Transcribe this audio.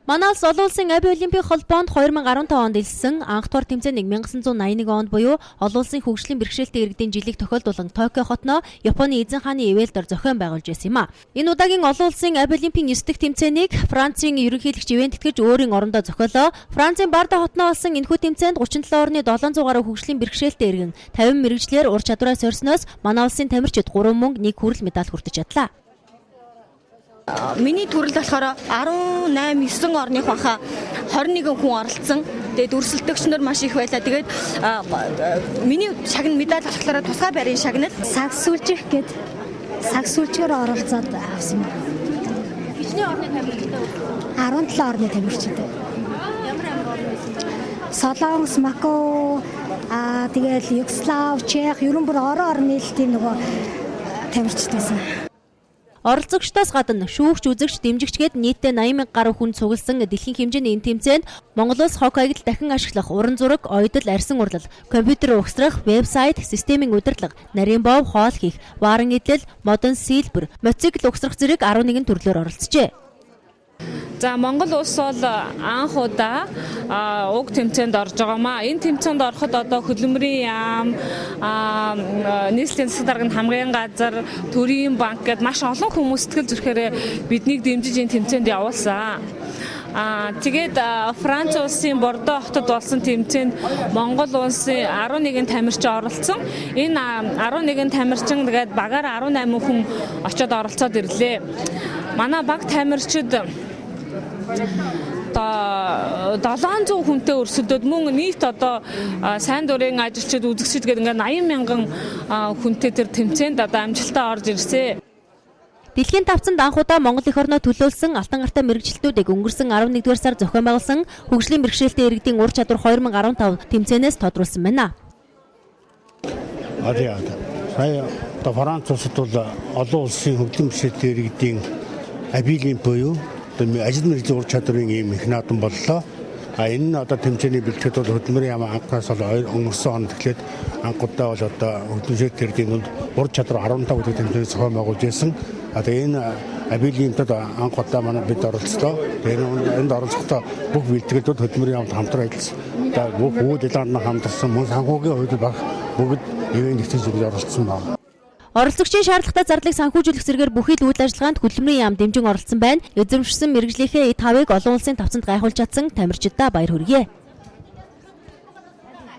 Манай улс олон улсын Аби Олимпийн холбоонд 2015 онд элссэн анх дугаар тэмцээн 1981 онд буюу олон улсын хөгжлийн бэрхшээлтэй иргэдийн жилийг тохиолдуулан Токио хотноо Японы эзэн хааны ивэлдор зохион байгуулж байсан юм а. Энэ удаагийн олон улсын Аби Олимпийн 9 дахь тэмцээнийг Францын ерөнхийлөгч ивент итгэж өөрийн орондоо зохиолоо. Францын Барда хотноо болсон энэхүү тэмцээнд 37 орны 700 гаруй хөгжлийн бэрхшээлтэй иргэн 50 мэрэгчлэр ур чадвараа сорсноос манай улсын тамирчид 3 мөнгө 1 хүрэл медаль хүртэж чадлаа. Миний төрөл болохоор 18-9 орных баха 21 хүн оролцсон. Тэгээд өрсөлдөгчнөр маш их байлаа. Тэгээд миний шагнал медаль болохоор тусгай байрын шагнал сагсуулжих гээд сагсуулчээр оролцоод авсан юм. Хичнээн орны тамирчтай 17 орны тамирчтай. ямар орн байсан? Солонгос, Мако, тэгээд Югослав, Чех, ерөн бүр орон нийлтийн нөгөө тамирчтай байсан. Оролцогчдоос гадна шүүгч, үзэгч, дэмжигчгээд нийтдээ 80,000 гаруй хүн цугласан дэлхийн хэмжээний энэ тэмцээнд Монголоос хоккейг дахин ашиглах уран зураг, оёдол, арьсан урлал, компьютер ухсрах, вебсайт, системийн удирдлага, нарийн бов, хоол хийх, вааран идэл, модон сийлбэр, мотоцикл ухсрах зэрэг 11 төрлөөр оролцжээ. За Монгол улс бол анх удаа уг тэмцээнд орж байгаамаа. Энэ тэмцээнд ороход одоо хөдөлмөрийн яам, нийслэлийн засаг дарганы хамгийн газар, төрийн банк гэдээ маш олон хүмүүс сэтгэл зүрэхээр биднийг дэмжиж энэ тэмцээнд явуулсан. Тэгээд Франц улсын Бордо хотод болсон тэмцээнд Монгол улсын 11 тамирчин оролцсон. Энэ 11 тамирчин тэгээд багаар 18 хүн очиод оролцоод ирлээ. Манай баг тамирчид 700 хүнтэй өрсөлдөд мөн нийт одоо сайн дурын ажилчид үзэгчид гэдэг ингээд 80,000 хүнтэй тэр тэмцээнд одоо амжилтаа орж ирсэн. Дэлхийн тавцанд анх удаа Монгол эх орноо төлөөлсөн алтан гартай мэрэгчлэлтүүдийг өнгөрсөн 11-р сар зохион байгуулсан хөгжлийн бэрхшээлтэй иргэдийн ур чадвар 2015 тэмцээнээс тодруулсан байна. Сая Франц улсад бол олон улсын хөгжлийн бэрхшээлтэй иргэдийн Аби Олимп буюу ажил мэргэжлийн ур чадварын ийм их наадам боллоо. Энэ нь одоо тэмцээний бэлтгэд бол хөдөлмөрийн яам анхаас өнгөрсөн онд эхлээд анхудаа бол одоо хөгжлийн иргэдийн ур чадвар 15 гэдэг тэмцээний зохион байгуулж байсан. Тэгээ энэ Аби Олимпиад анх удаа манай бид оролцлоо. Тэгээ энд оролцохдоо бүх бэлтгэлүүд хөдөлмөрийн яамд хамтран ажилласан. Бүх үйл ажиллагаанд хамтарсан мөн санхүүгийн хувьд баг бүгд ивент нэгтгэж оролцсон байна. Оролцогчийн шаардлагатай зардлыг санхүүжүүлэх зэрэгээр бүхий л үйл ажиллагаанд хөдөлмөрийн яам дэмжин оролцсон байна. Эзэмшсэн мэрэгжлийнхээ эд хавыг олон улсын тавцанд гайхуулж чадсан тамирчидаа баяр хүргэе.